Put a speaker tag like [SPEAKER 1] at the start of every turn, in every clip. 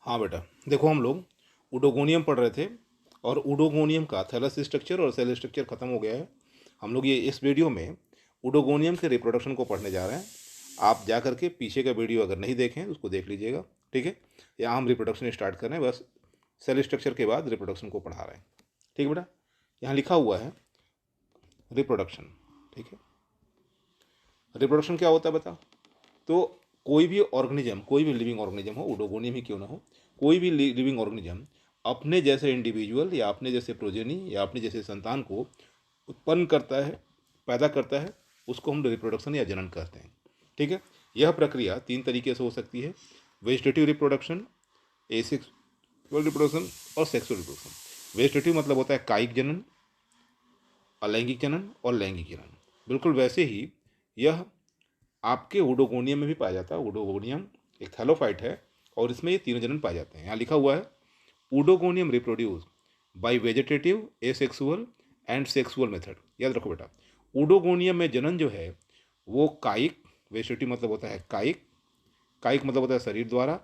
[SPEAKER 1] हाँ बेटा, देखो हम लोग उडोगोनियम पढ़ रहे थे और उडोगोनियम का थैलस स्ट्रक्चर और सेल स्ट्रक्चर खत्म हो गया है। हम लोग ये इस वीडियो में उडोगोनियम के रिप्रोडक्शन को पढ़ने जा रहे हैं। आप जा करके पीछे का वीडियो अगर नहीं देखें तो उसको देख लीजिएगा, ठीक है। यहाँ हम रिप्रोडक्शन स्टार्ट कर रहे हैं, बस सेल स्ट्रक्चर के बाद रिप्रोडक्शन को पढ़ा रहे हैं, ठीक है बेटा। यहाँ लिखा हुआ है रिप्रोडक्शन, ठीक है। रिप्रोडक्शन क्या होता है बता। तो कोई भी ऑर्गेनिज्म, कोई भी लिविंग ऑर्गेनिज्म हो, उडोगोनियम ही क्यों ना हो, कोई भी लिविंग ऑर्गेनिज्म अपने जैसे इंडिविजुअल या अपने जैसे प्रोजेनी या अपने जैसे संतान को उत्पन्न करता है, पैदा करता है, उसको हम रिप्रोडक्शन या जनन कहते हैं, ठीक है। यह प्रक्रिया 3 तरीके से हो सकती है: वेजिटेटिव रिप्रोडक्शन, एसेक्सुअल रिप्रोडक्शन और सेक्सुअल रिप्रोडक्शन। वेजिटेटिव मतलब होता है कायिक जनन, अलैंगिक जनन और लैंगिक जनन। बिल्कुल वैसे ही यह आपके उडोगोनियम में भी पाया जाता है। उडोगोनियम एक थैलोफाइट है और इसमें ये तीनों जनन पाए जाते हैं। यहाँ लिखा हुआ है oedogonium reproduce by vegetative, asexual and sexual method. याद रखो बेटा, उडोगोनियम में जनन जो है वो कायिक, वेजिटेटिव मतलब होता है कायिक, कायिक मतलब होता है शरीर द्वारा,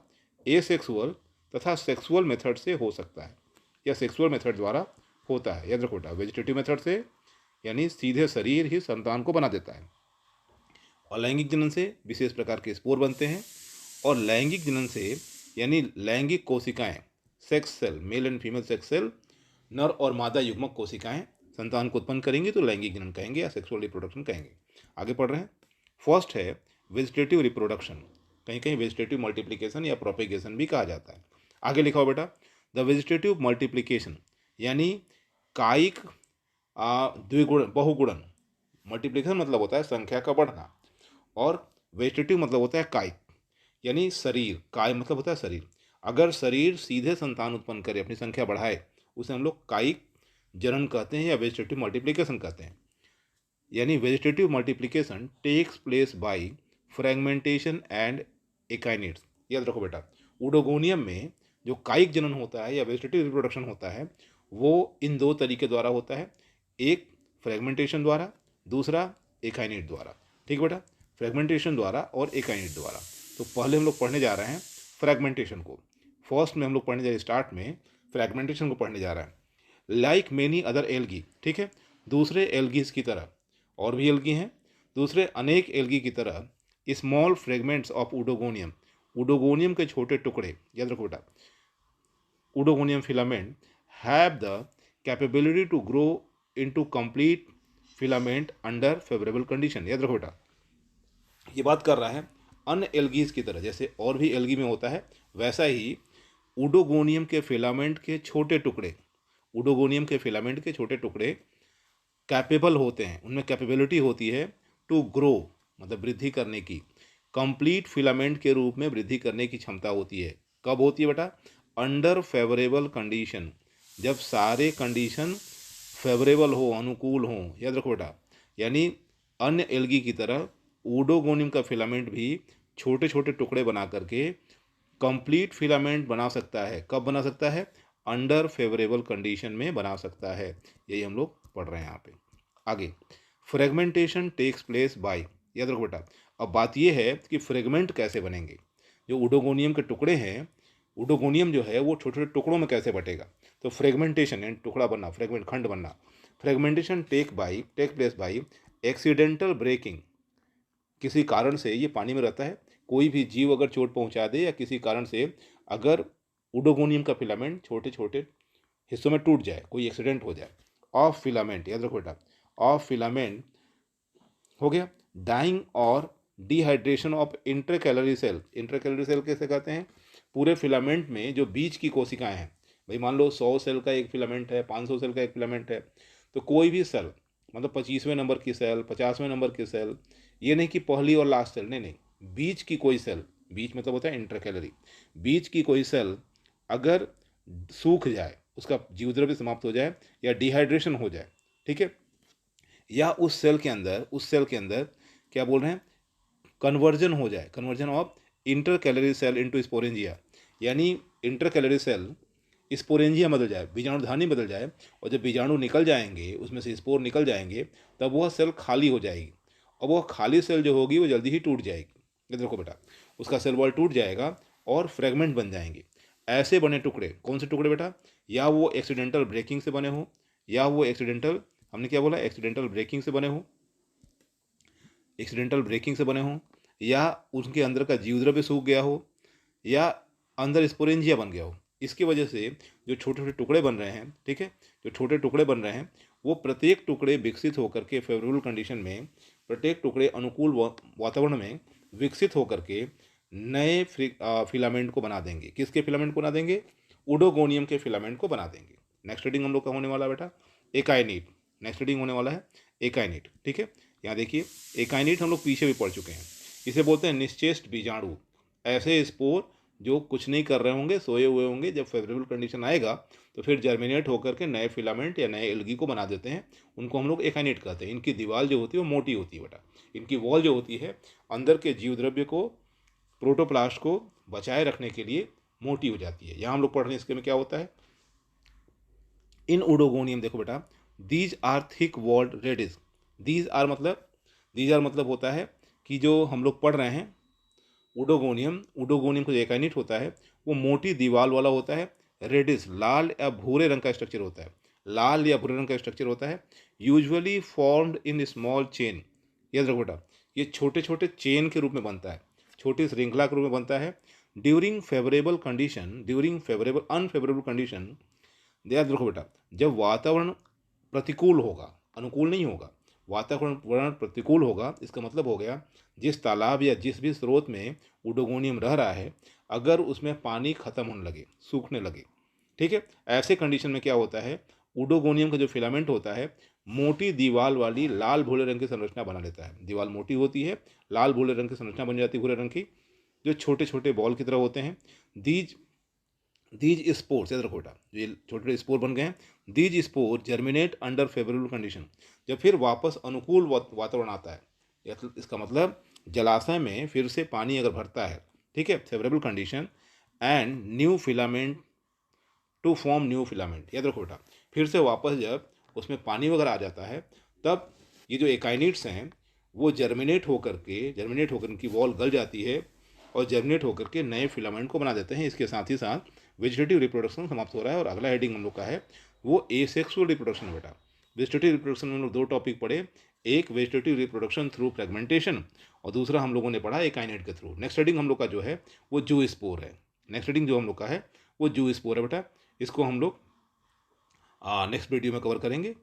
[SPEAKER 1] एसेक्सुअल तथा सेक्सुअल मेथड से हो सकता है या सेक्सुअल मेथड द्वारा होता है। याद रखो बेटा, वेजिटेटिव मेथड से यानी सीधे शरीर ही संतान को बना देता है, और लैंगिक जनन से विशेष प्रकार के स्पोर बनते हैं, और लैंगिक जनन से यानी लैंगिक कोशिकाएं, sex cell, male and female sex cell, नर और मादा युग्मक कोशिकाएं संतान को उत्पन्न करेंगी तो लैंगिक जनन कहेंगे या सेक्सुअल रिप्रोडक्शन कहेंगे। आगे पढ़ रहे हैं। फर्स्ट है वेजिटेटिव रिप्रोडक्शन, कहीं कहीं वेजिटेटिव मल्टीप्लिकेशन या प्रोपेगेशन भी कहा जाता है। आगे लिखा हो बेटा, द वेजिटेटिव मल्टीप्लिकेशन यानी कायिक द्विगुण बहुगुणन। मल्टीप्लिकेशन मतलब होता है संख्या का बढ़ना, और वेजिटेटिव मतलब होता है कायिक यानी शरीर, काय मतलब होता है शरीर। अगर शरीर सीधे संतान उत्पन्न करे, अपनी संख्या बढ़ाए, उसे हम लोग कायिक जनन कहते हैं या वेजिटेटिव मल्टीप्लिकेशन कहते हैं। यानी vegetative multiplication takes place by fragmentation and akinetes. याद रखो बेटा, उडोगोनियम में जो कायिक जनन होता है या वेजिटेटिव रिप्रोडक्शन होता है वो इन 2 तरीके द्वारा होता है, एक फ्रेगमेंटेशन द्वारा, दूसरा एकाइनिड द्वारा, ठीक बेटा। फ्रेगमेंटेशन द्वारा और एकाइनिड द्वारा। तो पहले हम लोग पढ़ने जा रहे हैं फ्रेगमेंटेशन को। फर्स्ट में हम लोग पढ़ने जा रहे हैं, स्टार्ट में फ्रेगमेंटेशन को पढ़ने जा रहे हैं। लाइक मेनी अदर एल्गी, ठीक है, दूसरे एल्गीज की तरह, और भी एल्गी हैं, दूसरे अनेक एल्गी की तरह small fragments of Oedogonium, Oedogonium के छोटे टुकड़े, याद रखो बेटा, Oedogonium filament have the capability to grow into complete filament under favourable condition. याद रखो बेटा, ये बात कर रहा है अन्य एल्गीज की तरह, जैसे और भी एल्गी में होता है वैसा ही उडोगोनियम के फिलामेंट के छोटे टुकड़े, उडोगोनियम के फिलामेंट के छोटे टुकड़े कैपेबल होते हैं, उनमें कैपेबिलिटी होती है टू ग्रो मतलब वृद्धि करने की, कंप्लीट फिलामेंट के रूप में वृद्धि करने की क्षमता होती है। कब होती है बेटा? अंडर फेवरेबल कंडीशन, जब सारे कंडीशन फेवरेबल हो, अनुकूल हो। याद रखो बेटा, यानी अन्य एल्गी की तरह उडोगोनियम का फिलामेंट भी छोटे छोटे टुकड़े बना करके कंप्लीट फिलामेंट बना सकता है। कब बना सकता है? अंडर फेवरेबल कंडीशन में बना सकता है। यही हम लोग पढ़ रहे हैं यहाँ पे। आगे, फ्रेगमेंटेशन टेक्स प्लेस बाय। याद रखो बेटा, अब बात यह है कि फ्रेगमेंट कैसे बनेंगे। जो उडोगोनियम के टुकड़े हैं, उडोगोनियम जो है वो छोटे छोटे टुकड़ों में कैसे बटेगा, तो फ्रेगमेंटेशन यानी टुकड़ा बनना, फ्रेगमेंट खंड बनना। Fragmentation take place by accidental breaking, किसी कारण से ये पानी में रहता है, कोई भी जीव अगर चोट पहुंचा दे या किसी कारण से अगर उडोगोनियम का फिलामेंट छोटे छोटे हिस्सों में टूट जाए, कोई एक्सीडेंट हो जाए, ऑफ फिलामेंट, याद रखो बेटा, ऑफ फिलामेंट हो गया, डाइंग और dehydration of intercalary cell. Intercalary cell कैसे कहते हैं? पूरे फिलामेंट में जो बीच की कोशिकाएं हैं, भाई मान लो 100 सेल का एक फिलामेंट है, 500 सेल का एक फिलामेंट है, तो कोई भी सेल मतलब 25वें नंबर की सेल, 50वें नंबर की सेल, ये नहीं कि पहली और लास्ट सेल, नहीं नहीं, बीच की कोई सेल, बीच मतलब होता है इंटरकैलरी, बीच की कोई सेल अगर सूख जाए, उसका जीवद्रव्य समाप्त हो जाए या डिहाइड्रेशन हो जाए, ठीक है, या उस सेल के अंदर क्या बोल रहे हैं, कन्वर्जन हो जाए, conversion of intercalary cell into sporangia, यानी इंटरकैलरी सेल स्पोरेंजिया बदल जाए, बीजाणुधानी बदल जाए, और जब बीजाणु निकल जाएंगे, उसमें से स्पोर निकल जाएंगे, तब वह सेल खाली हो जाएगी, और वह खाली सेल जो होगी वो जल्दी ही टूट जाएगी। ये देखो बेटा, उसका सेल वॉल टूट जाएगा और फ्रेगमेंट बन जाएंगे। ऐसे बने टुकड़े, कौन से टुकड़े बेटा, या वो एक्सीडेंटल ब्रेकिंग से बने हो, या वो एक्सीडेंटल, हमने क्या बोला, एक्सीडेंटल ब्रेकिंग से बने हो, एक्सीडेंटल ब्रेकिंग से बने हो, या उनके अंदर का जीवद्रव्य सूख गया हो, या अंदर स्पोरेंजिया बन गया हो। इसकी वजह से जो छोटे छोटे टुकड़े बन रहे हैं, ठीक है, जो छोटे टुकड़े बन रहे हैं, वो प्रत्येक टुकड़े विकसित होकर के फेवरेबल कंडीशन में, प्रत्येक टुकड़े अनुकूल वातावरण में विकसित होकर के नए फिलामेंट को बना देंगे। किसके फिलामेंट को बना देंगे, उडोगोनियम के फिलामेंट को बना देंगे। नेक्स्ट रीडिंग हम लोग का होने वाला है बेटा एकाइनीट। नेक्स्ट रीडिंग होने वाला है एकाइनीट, ठीक है। यहाँ देखिए एकाइनीट हम लोग पीछे भी पढ़ चुके हैं। इसे बोलते हैं निश्चेष्ट बीजाणु, ऐसे स्पोर जो कुछ नहीं कर रहे होंगे, सोए हुए होंगे, जब फेवरेबल कंडीशन आएगा तो फिर जर्मिनेट होकर के नए फिलामेंट या नए एल्गी को बना देते हैं। उनको हम लोग एकाइनेट कहते हैं। इनकी दीवार जो होती है वो मोटी होती है बेटा। इनकी वॉल जो होती है अंदर के जीवद्रव्य को, प्रोटोप्लास्ट को बचाए रखने के लिए मोटी हो जाती है। यहाँ हम लोग पढ़ रहे हैं इसके में क्या होता है, इन उडोगोनियम, देखो बेटा, दीज आर थिक वॉल्ड रेडिस। दीज आर मतलब होता है कि जो हम लोग पढ़ रहे हैं उडोगोनियम, उडोगोनियम का जो एकाइनेट होता है वो मोटी दीवार वाला होता है। रेडिस, लाल या भूरे रंग का स्ट्रक्चर होता है, लाल या भूरे रंग का स्ट्रक्चर होता है। Usually formed in small chain, याद रखो बेटा, ये छोटे छोटे चेन के रूप में बनता है, छोटी श्रृंखला के रूप में बनता है। During favourable condition, during favourable unfavourable condition, याद रखो बेटा, जब वातावरण प्रतिकूल होगा, अनुकूल नहीं होगा, वातावरण प्रतिकूल होगा, इसका मतलब हो गया जिस तालाब या जिस भी स्रोत में उडोगोनियम रह रहा है, अगर उसमें पानी खत्म होने लगे, सूखने लगे, ठीक है, ऐसे कंडीशन में क्या होता है, उडोगोनियम का जो फिलामेंट होता है मोटी दीवार वाली लाल भूरे रंग की संरचना बना लेता है। दीवार मोटी होती है, लाल भूरे रंग की संरचना बन जाती है, भूरे रंग की, जो छोटे छोटे बॉल की तरह होते हैं। दीज दीज स्पोर्स, याद रखो बेटा, ये छोटे छोटे स्पोर बन गए हैं। These spore germinate under favourable condition, जब फिर वापस अनुकूल वातावरण आता है, इसका मतलब जलाशय में फिर से पानी अगर भरता है, ठीक है, favourable condition, and new filament to form new filament, याद रखो बेटा, फिर से वापस जब उसमें पानी वगैरह आ जाता है, तब ये जो एकाइनिट्स हैं वो जर्मिनेट होकर उनकी वॉल गल जाती है और जर्मिनेट होकर के नए फिलामेंट को बना देते हैं। इसके साथ ही साथ वेजिटेटिव रिप्रोडक्शन समाप्त हो रहा है। और अगला हेडिंग हम लोग का है वो एसेक्सुअल रिप्रोडक्शन है बेटा। वेजिटेटिव रिप्रोडक्शन में हम लोग दो टॉपिक पढ़े, एक वेजिटेटिव रिप्रोडक्शन थ्रू फ्रेगमेंटेशन और दूसरा हम लोगों ने पढ़ा एकाइनेट के थ्रू। नेक्स्ट हेडिंग हम लोग का जो है वो जू स्पोर है। नेक्स्ट हेडिंग जो हम लोग का है वो जू स्पोर है बेटा। इसको हम लोग नेक्स्ट वीडियो में कवर करेंगे,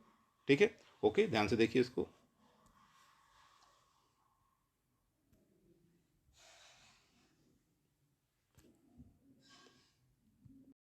[SPEAKER 1] ठीक है। ओके, ध्यान से देखिए इसको।